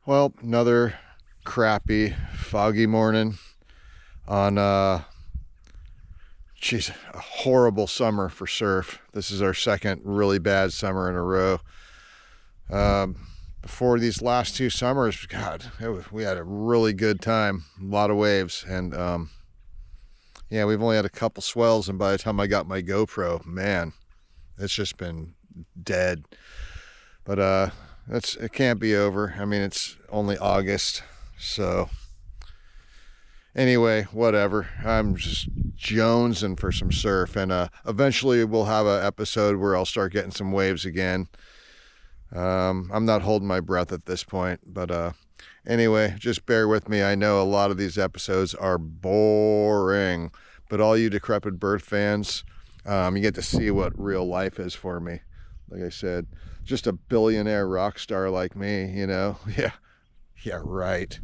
Well, another crappy, foggy morning on geez, a horrible summer for surf. This is our second really bad summer in a row. Before these last two summers, God, we had a really good time. A lot of waves, and yeah, we've only had a couple swells. And by the time I got my GoPro, man, it's just been dead. But it can't be over. I mean, it's only August, so anyway, whatever. I'm just jonesing for some surf, and eventually we'll have an episode where I'll start getting some waves again. I'm not holding my breath at this point, but anyway, just bear with me. I know a lot of these episodes are boring, but all you decrepit bird fans, you get to see what real life is for me. Like I said, just a billionaire rock star like me, you know? Yeah, right.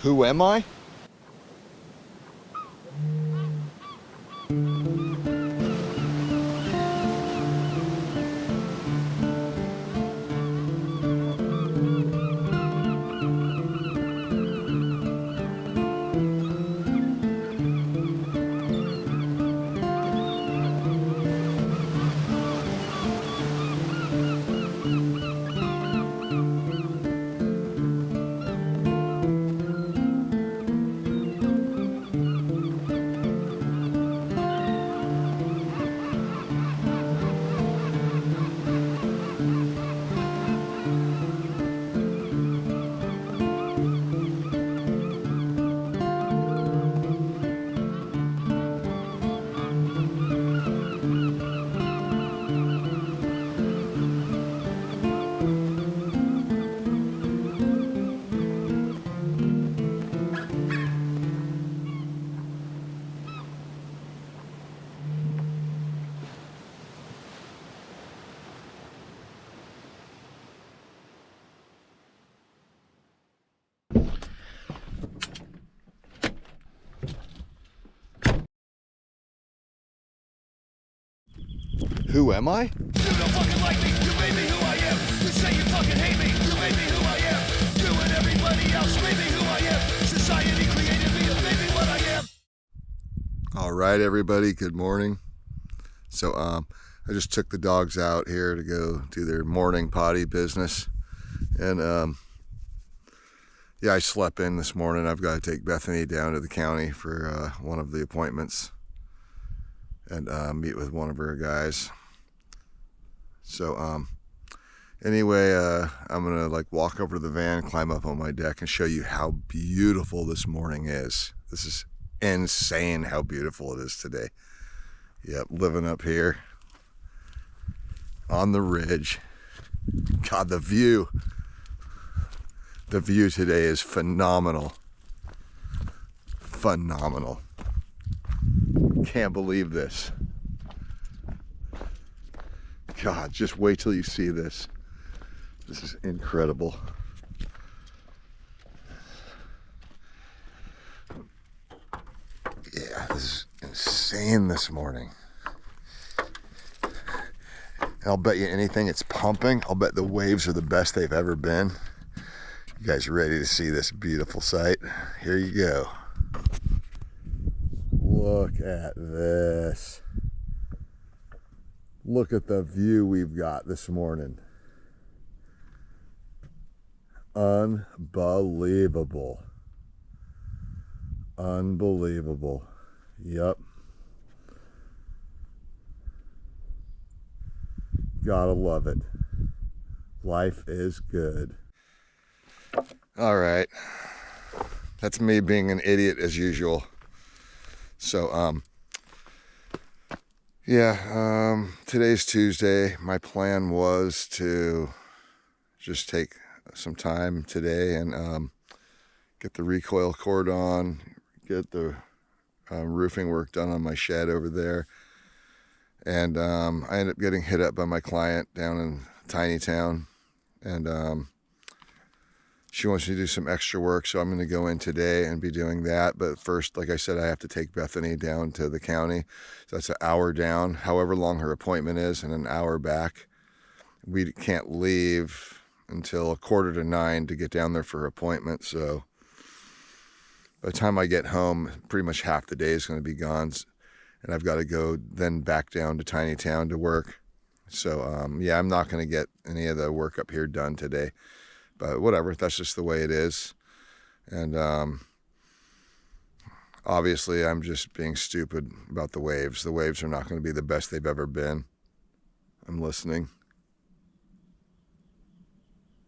Who am I? Who am I? You don't fucking like me, you made me who I am. You say you fucking hate me, you made me who I am. You and everybody else made me who I am. Society created me and made me what I am. All right, everybody, good morning. So I just took the dogs out here to go do their morning potty business, and yeah, I slept in this morning. I've got to take Bethany down to the county for one of the appointments and meet with one of her guys. So anyway, I'm gonna walk over to the van, climb up on my deck, and show you how beautiful this morning is. This is insane how beautiful it is today. Yep, living up here on the ridge. God, the view today is phenomenal. Phenomenal. Can't believe this. God, just wait till you see this. This is incredible. Yeah, this is insane this morning. And I'll bet you anything it's pumping. I'll bet the waves are the best they've ever been. You guys ready to see this beautiful sight? Here you go. Look at this. Look at the view we've got this morning. Unbelievable. Unbelievable. Yep. Gotta love it. Life is good. All right. That's me being an idiot as usual. So, yeah, today's Tuesday. My plan was to just take some time today and get the recoil cord on, get the roofing work done on my shed over there. And I ended up getting hit up by my client down in Tiny Town, and she wants me to do some extra work, so I'm going to go in today and be doing that. But first, like I said, I have to take Bethany down to the county. So that's an hour down, however long her appointment is, and an hour back. we can't leave until 8:45 to get down there for appointments. So by the time I get home, pretty much half the day is going to be gone, and I've got to go then back down to Tiny Town to work. So yeah, I'm not going to get any of the work up here done today, but whatever, that's just the way it is. And obviously I'm just being stupid about the waves. The waves are not going to be the best they've ever been. I'm listening.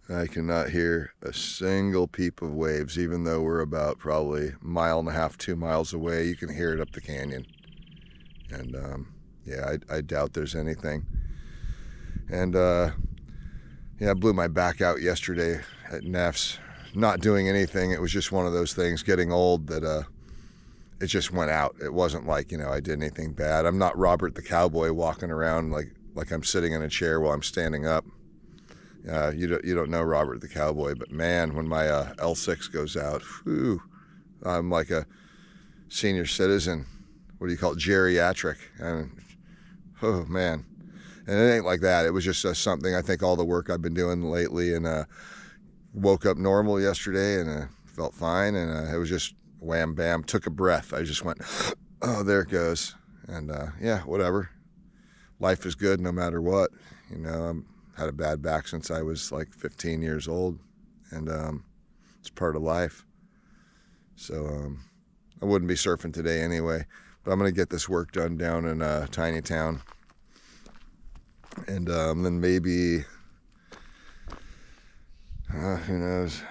I cannot hear a single peep of waves, even though we're about probably 1.5 miles, 2 miles away. You can hear it up the canyon. And yeah, I doubt there's anything. And yeah, I blew my back out yesterday at Neff's, not doing anything. It was just one of those things, getting old, that it just went out. It wasn't like, I did anything bad. I'm not Robert the Cowboy walking around like I'm sitting in a chair while I'm standing up. You don't know Robert the Cowboy, but man, when my L6 goes out, whew, I'm like a senior citizen. What do you call it? Geriatric. Oh man. And it ain't like that. It was just something, I think all the work I've been doing lately, and woke up normal yesterday and felt fine, and it was just wham bam, took a breath. I just went, oh, there it goes. And yeah, whatever. Life is good no matter what. I'm had a bad back since I was like 15 years old, and it's part of life. So I wouldn't be surfing today anyway, but I'm going to get this work done down in Tiny Town, and then maybe, who knows,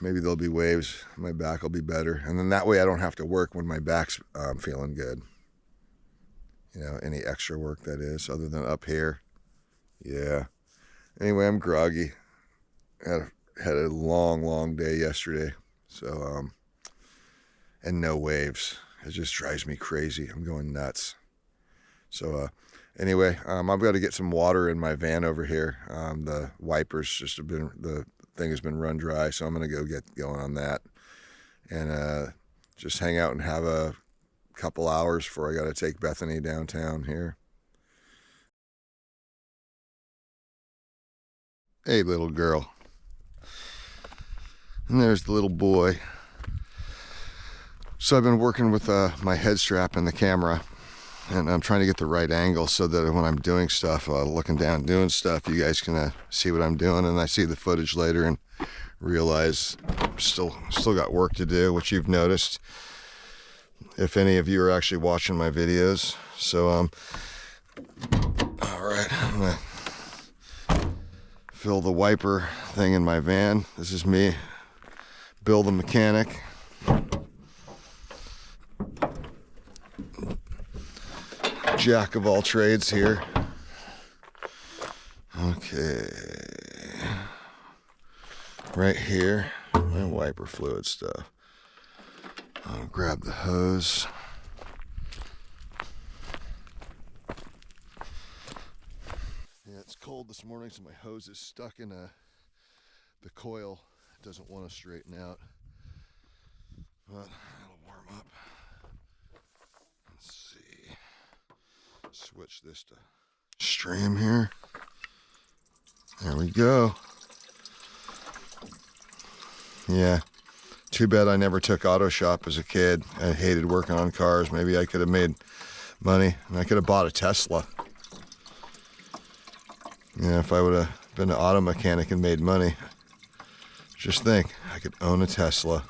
maybe there'll be waves, my back will be better, and then that way I don't have to work when my back's feeling good. Any extra work, that is, other than up here. Yeah. Anyway, I'm groggy. Had a long day yesterday. So, and no waves. It just drives me crazy. I'm going nuts. So, anyway, I've got to get some water in my van over here. The wipers the thing has been run dry, so I'm going to go get going on that. And just hang out and have a couple hours before I got to take Bethany downtown here. Hey, little girl. And there's the little boy. So I've been working with my head strap and the camera, and I'm trying to get the right angle so that when I'm doing stuff, looking down doing stuff, you guys can see what I'm doing, and I see the footage later and realize still got work to do, which you've noticed if any of you are actually watching my videos. So all right, I'm gonna fill the wiper thing in my van. This is me, Bill the mechanic. Jack of all trades here. Okay. Right here, my wiper fluid stuff. I'll grab the hose. Yeah, it's cold this morning, so my hose is stuck in the coil. It doesn't want to straighten out, but it'll warm up. Let's see. Switch this to stream here. There we go. Yeah. Too bad I never took auto shop as a kid. I hated working on cars. Maybe I could have made money, and I could have bought a Tesla. Yeah, if I would have been an auto mechanic and made money. Just think, I could own a Tesla.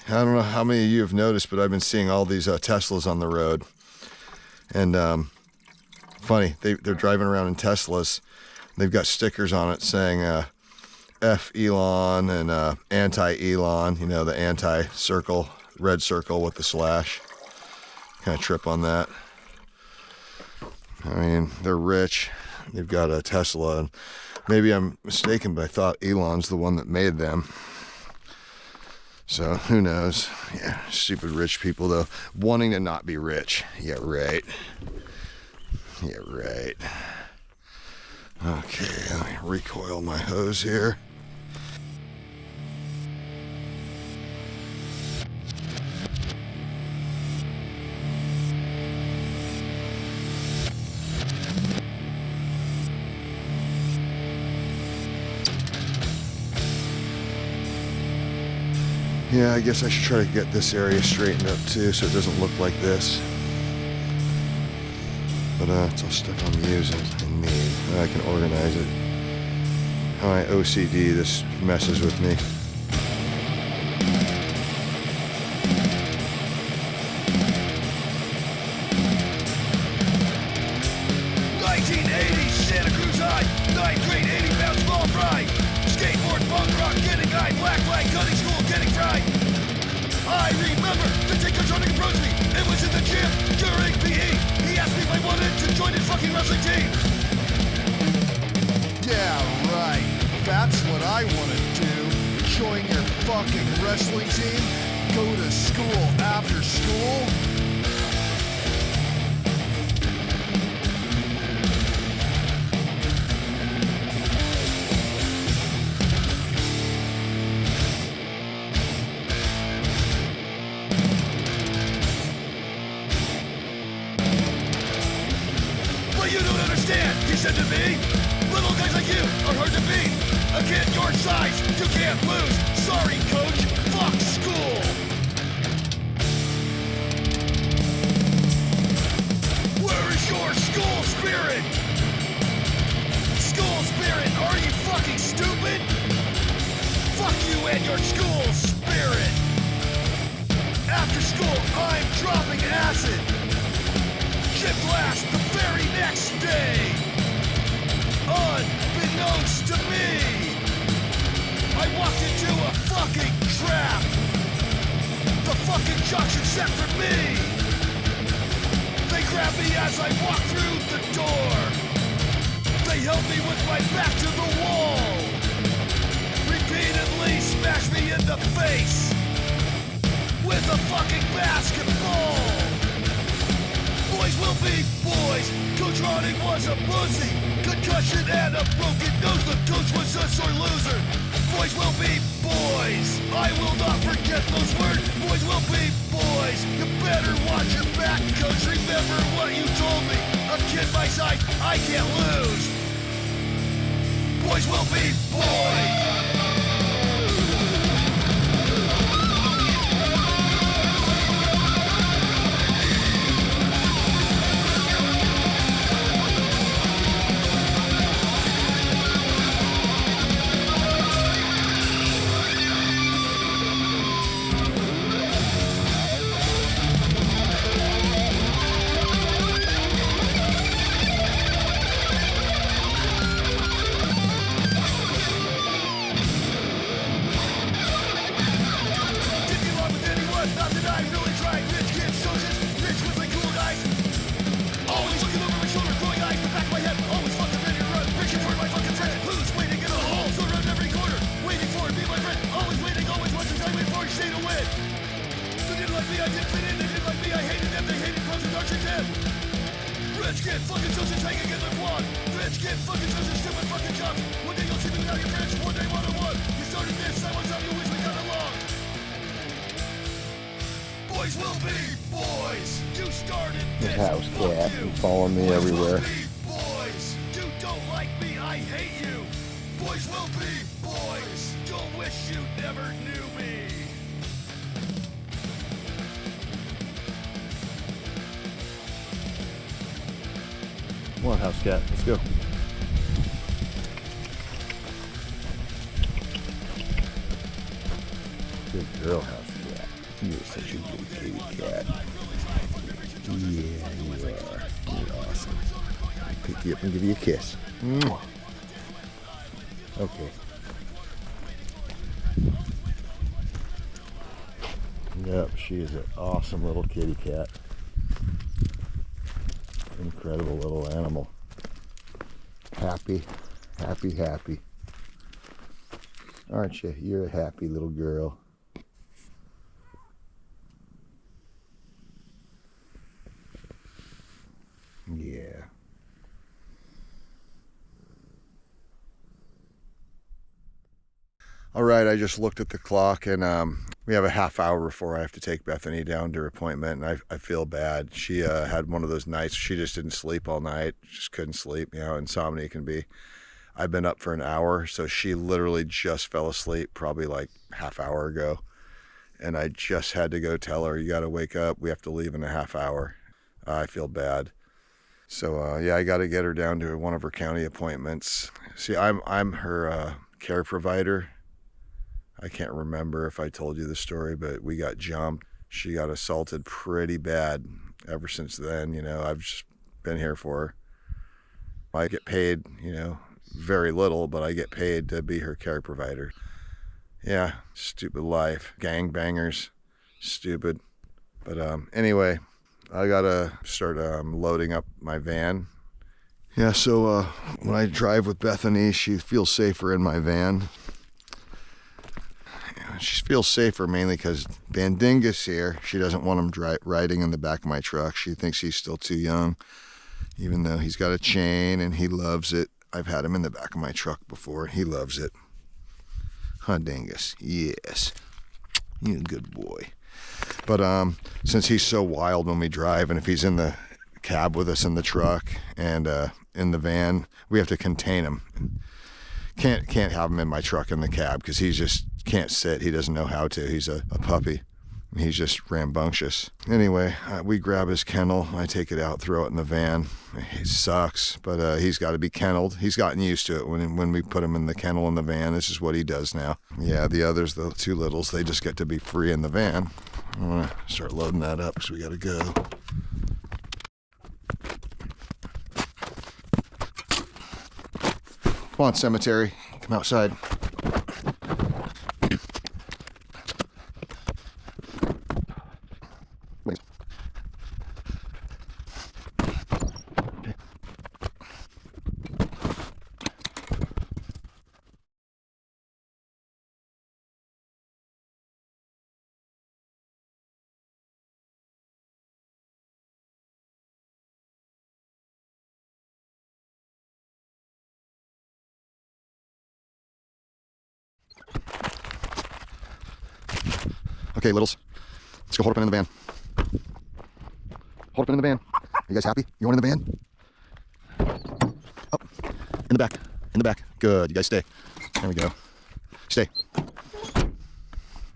I don't know how many of you have noticed, but I've been seeing all these Teslas on the road. And funny, they're driving around in Teslas. They've got stickers on it saying F Elon and anti-Elon, the anti-circle, red circle with the slash. Kind of trip on that. I mean, they're rich. They've got a Tesla. And maybe I'm mistaken, but I thought Elon's the one that made them. So, who knows? Yeah, stupid rich people, though. Wanting to not be rich. Yeah, right. Yeah, right. Okay, let me recoil my hose here. Yeah, I guess I should try to get this area straightened up too so it doesn't look like this. But it's all stuff I'm using and need. I can organize it. My OCD, this messes with me. 1980 Santa Cruz High, 9th grade, 80 pounds small fry. Skateboard, punk rock, getting high, black light, cutting school, getting fried. I remember the tinker trying to approach me. It was in the gym during PE. He asked me if I wanted to join his fucking wrestling team. Yeah, right. That's what I want to do. Join your fucking wrestling team? Go to school after school? But you don't understand, he said to me. Little guys like you are hard to beat. A kid your size, you can't lose. Sorry, coach, fuck school. Where is your school spirit? School spirit, are you fucking stupid? Fuck you and your school spirit. After school, I'm dropping acid. Chip blast the very next day. Unbeknownst to me, I walked into a fucking trap. The fucking junction set for me. They grabbed me as I walked through the door. They held me with my back to the wall. Repeatedly smashed me in the face with a fucking basketball. Boys will be boys. Coach Ronning was a pussy. Concussion and a broken nose. The coach was a sore loser. Boys will be boys. I will not forget those words. Boys will be boys. You better watch your back, coach. Remember what you told me. A kid my size, I can't lose. Boys will be boys. Rich kid, fucking socials hanging in their quad. Rich kid, fucking socials, stupid fucking jobs. One day you'll see me without your friends, one day one-on-one. You started this, I want to tell you wish we got along. Boys will be boys. You started this. House fuck cat, you. you follow me Boys everywhere. will be boys. You don't like me, I hate you. Boys will be boys. Don't wish you never knew me. Come on, house cat. Let's go. Good girl, house cat. You're such a good kitty cat. Yeah, you are. You're awesome. I'll pick you up and give you a kiss. Mwah. Okay. Yep, she is an awesome little kitty cat. Incredible little animal. Happy, happy, happy. Aren't you? You're a happy little girl. Yeah. All right, I just looked at the clock and we have a half hour before I have to take Bethany down to her appointment, and I feel bad. She had one of those nights she just didn't sleep all night, just couldn't sleep, you know, insomnia can be. I've been up for an hour, so she literally just fell asleep probably like half hour ago. and I just had to go tell her, you got to wake up. We have to leave in a half hour. I feel bad. So yeah, I got to get her down to one of her county appointments. See, I'm her care provider. I can't remember if I told you the story, but we got jumped. She got assaulted pretty bad. Ever since then, you know, I've just been here for her. I get paid, you know, very little, but I get paid to be her care provider. Yeah, stupid life. Gangbangers, stupid. But anyway, I gotta start loading up my van. Yeah, so when I drive with Bethany, she feels safer in my van. She feels safer mainly because Bandingus here, she doesn't want him riding in the back of my truck. She thinks he's still too young, even though he's got a chain and he loves it. I've had him in the back of my truck before and he loves it. Huh, Dingus? Yes. You're a good boy. But since he's so wild when we drive, and if he's in the cab with us in the truck and in the van, we have to contain him. Can't have him in my truck in the cab because he just can't sit. He doesn't know how to. He's a puppy. He's just rambunctious. Anyway, we grab his kennel. I take it out, throw it in the van. He sucks, but he's got to be kenneled. He's gotten used to it when we put him in the kennel in the van. This is what he does now. Yeah, the others, the two littles, they just get to be free in the van. I want to start loading that up because we got to go. Come on, cemetery. Come outside. Okay, littles, let's go hold up in the van. Hold up in the van. Are you guys happy? You going in the van? Up, in the back, in the back. Good, you guys stay. There we go. Stay.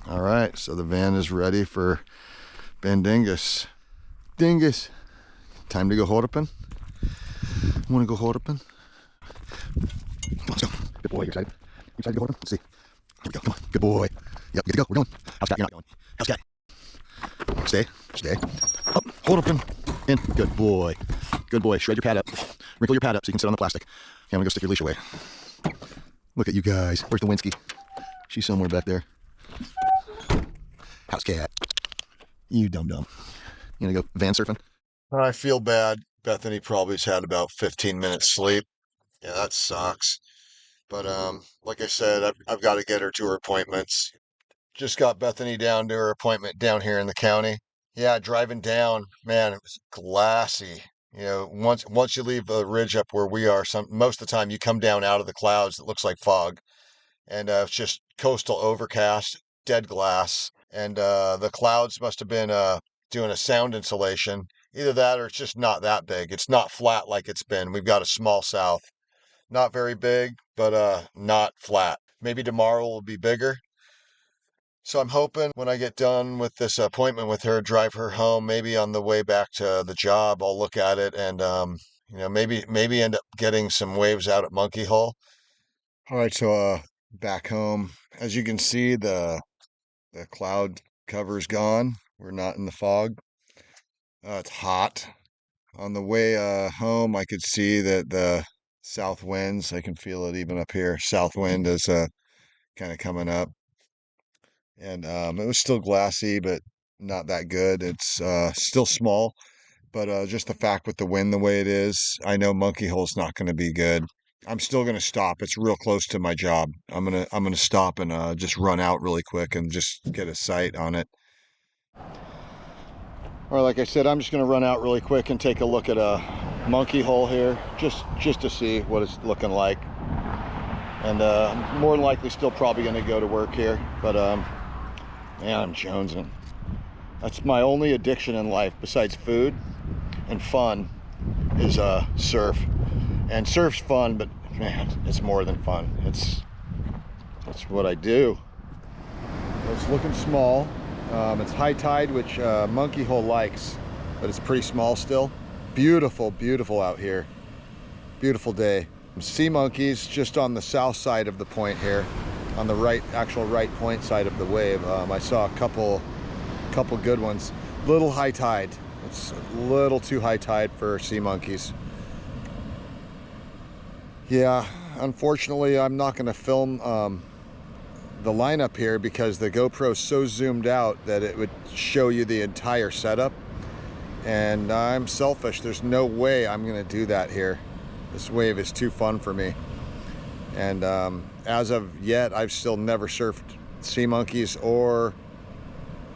All right, so the van is ready for Bandingus. Dingus, time to go hold up in. Want to go hold up in? Come on, let's go. Good boy, you excited? You excited to go hold up? Let's see. Here we go, come on, good boy. Yep, good to go, we're going. House cat, you're not going. House cat. Stay, stay. Up, hold up in. Good boy. Good boy, shred your pad up. Wrinkle your pad up so you can sit on the plastic. Okay, I'm gonna go stick your leash away. Look at you guys. Where's the Winsky? She's somewhere back there. House cat. You dum-dum. You gonna go van surfing? I feel bad. Bethany probably's had about 15 minutes sleep. Yeah, that sucks. But like I said, I've got to get her to her appointments. Just got Bethany down to her appointment down here in the county. Yeah, driving down, man, it was glassy. You know, once you leave the ridge up where we are, most of the time you come down out of the clouds, it looks like fog, and it's just coastal overcast, dead glass, and the clouds must have been doing a sound insulation. Either that or it's just not that big. It's not flat like it's been. We've got a small south, not very big, but not flat. Maybe tomorrow will be bigger. So I'm hoping when I get done with this appointment with her, drive her home, maybe on the way back to the job, I'll look at it and, you know, maybe end up getting some waves out at Monkey Hole. All right, so back home, as you can see, the cloud cover's gone. We're not in the fog. It's hot. On the way home, I could see that the south winds, I can feel it even up here. South wind is kind of coming up. And it was still glassy, but not that good. It's still small, but just the fact with the wind the way it is, I know Monkey Hole's not going to be good. I'm still going to stop. It's real close to my job. I'm gonna stop and just run out really quick and just get a sight on it. Or like I said, I'm just going to run out really quick and take a look at a Monkey Hole here, just to see what it's looking like. And more than likely still probably going to go to work here, but man, I'm jonesing. That's my only addiction in life besides food and fun is surf. And surf's fun, but man, it's more than fun. It's what I do. It's looking small. It's high tide, which Monkey Hole likes, but it's pretty small still. Beautiful, beautiful out here. Beautiful day. Sea monkeys just on the south side of the point here, on the right, actual right point side of the wave. I saw a couple good ones. Little high tide. It's a little too high tide for sea monkeys. Yeah, unfortunately, I'm not going to film the lineup here because the GoPro's so zoomed out that it would show you the entire setup. And I'm selfish. There's no way I'm going to do that here. This wave is too fun for me. And as of yet, I've still never surfed sea monkeys or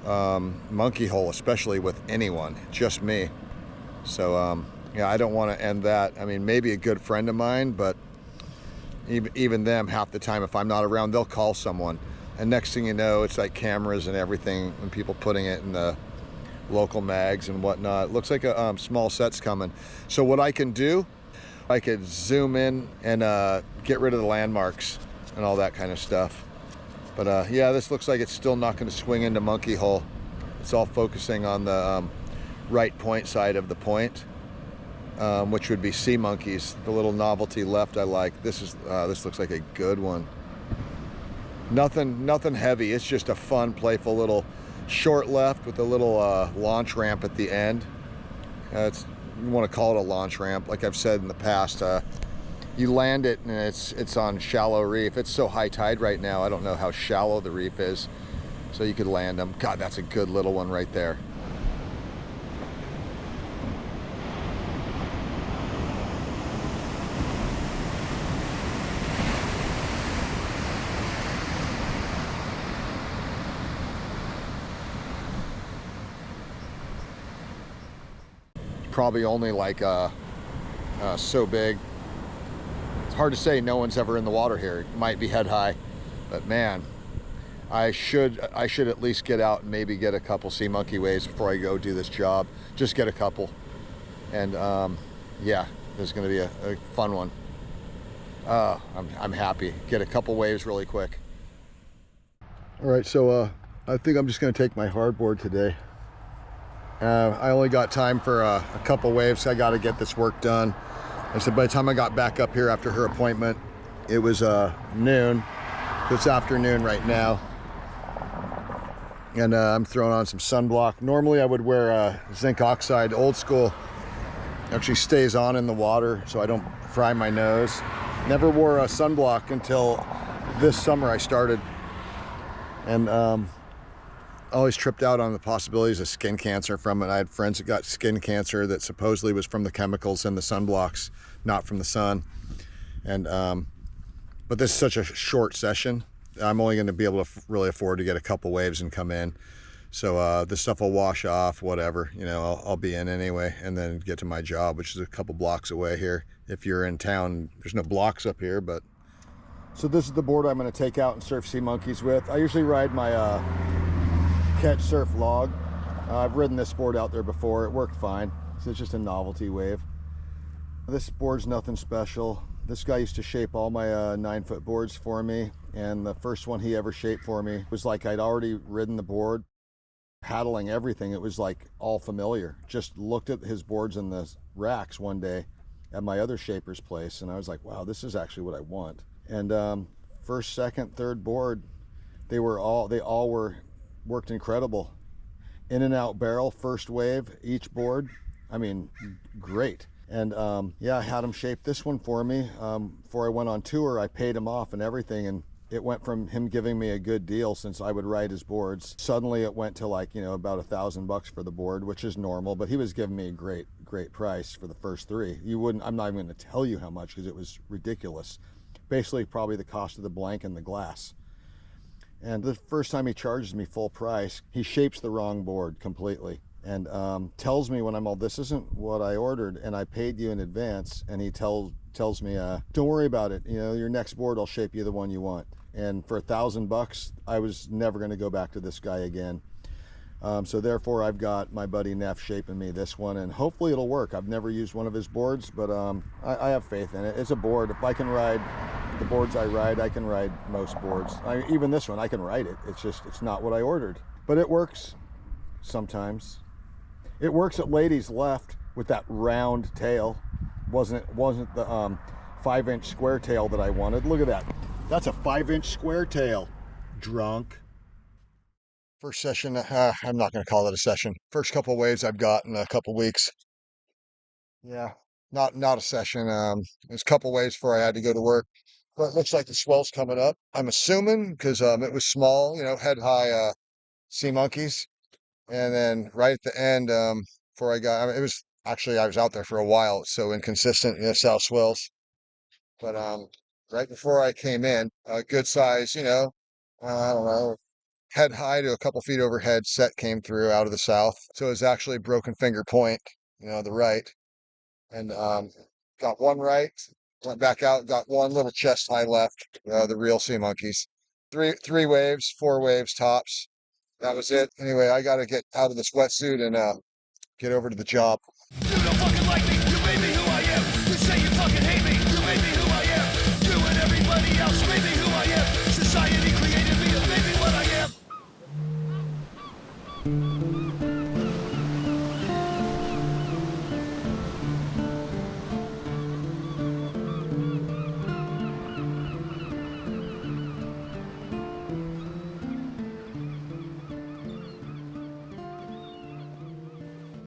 Monkey Hole, especially with anyone, just me. So yeah, I don't want to end that. I mean, maybe a good friend of mine, but even them, half the time, if I'm not around, they'll call someone. And next thing you know, it's like cameras and everything, and people putting it in the local mags and whatnot. It looks like a small set's coming. So what I can do, I could zoom in and get rid of the landmarks and all that kind of stuff. But yeah, this looks like it's still not going to swing into Monkey Hole. It's all focusing on the right point side of the point, which would be sea monkeys. The little novelty left I like. This looks like a good one. Nothing heavy. It's just a fun, playful little short left with a little launch ramp at the end. You want to call it a launch ramp, like I've said in the past. You land it and it's on shallow reef. It's so high tide right now, I don't know how shallow the reef is, so you could land them. God, that's a good little one right there. Probably only like so big. It's hard to say. No one's ever in the water here. It might be head high, but man, I should at least get out and maybe get a couple sea monkey waves before I go do this job. Just get a couple, and yeah, there's going to be a fun one. I'm happy. Get a couple waves really quick. All right, so I think I'm just going to take my hardboard today. I only got time for a couple waves. I got to get this work done. I said by the time I got back up here after her appointment, it was noon. It's afternoon right now. And I'm throwing on some sunblock. Normally I would wear zinc oxide. Old school actually stays on in the water so I don't fry my nose. Never wore a sunblock until this summer I started. And always tripped out on the possibilities of skin cancer from it. I had friends that got skin cancer that supposedly was from the chemicals in the sunblocks, not from the sun. And but this is such a short session. I'm only going to be able to really afford to get a couple waves and come in. So this stuff will wash off, whatever. You know, I'll be in anyway, and then get to my job, which is a couple blocks away here. If you're in town, there's no blocks up here, but. So this is the board I'm going to take out and surf sea monkeys with. I usually ride my Catch Surf Log. I've ridden this board out there before. It worked fine. So it's just a novelty wave. This board's nothing special. This guy used to shape all my 9-foot boards for me, and the first one he ever shaped for me was like I'd already ridden the board, paddling everything. It was like all familiar. Just looked at his boards in the racks one day at my other shaper's place, and I was like, wow, this is actually what I want. And first, second, third board, they all worked incredible. In and out barrel, first wave, each board. I mean, great. And yeah, I had him shape this one for me. Before I went on tour, I paid him off and everything, and it went from him giving me a good deal since I would ride his boards. Suddenly it went to like, you know, about $1,000 for the board, which is normal, but he was giving me a great price for the first three. I'm not even going to tell you how much because it was ridiculous. Basically probably the cost of the blank and the glass. And the first time he charges me full price, he shapes the wrong board completely, and tells me when I'm all, this isn't what I ordered and I paid you in advance. And he tells me, don't worry about it. You know, your next board, I'll shape you the one you want. And for $1,000, I was never going to go back to this guy again. So therefore I've got my buddy Neff shaping me this one, and hopefully it'll work. I've never used one of his boards, but I have faith in it. It's a board. If I can ride the boards I ride, I can ride most boards. Even this one, I can ride it. It's just, it's not what I ordered. but it works sometimes. It works at ladies left with that round tail. Wasn't the 5-inch square tail that I wanted. Look at that. That's a 5-inch square tail. Drunk. First session, I'm not going to call it a session. First couple waves I've got in a couple weeks. Yeah, not a session. There's a couple waves before I had to go to work. But it looks like the swell's coming up. I'm assuming because it was small, head high sea monkeys. And then right at the end, before it was actually, I was out there for a while. It's so inconsistent, south swells. But right before I came in, a good size, I don't know, head high to a couple feet overhead set came through out of the south. So it was actually Broken Finger Point, the right. And got one right, went back out, got one little chest high left, the real sea monkeys. Three waves, 4 waves tops. That was it. Anyway, I got to get out of this wetsuit and get over to the job. You don't fucking like me, you made me who I am. You say you fucking hate me.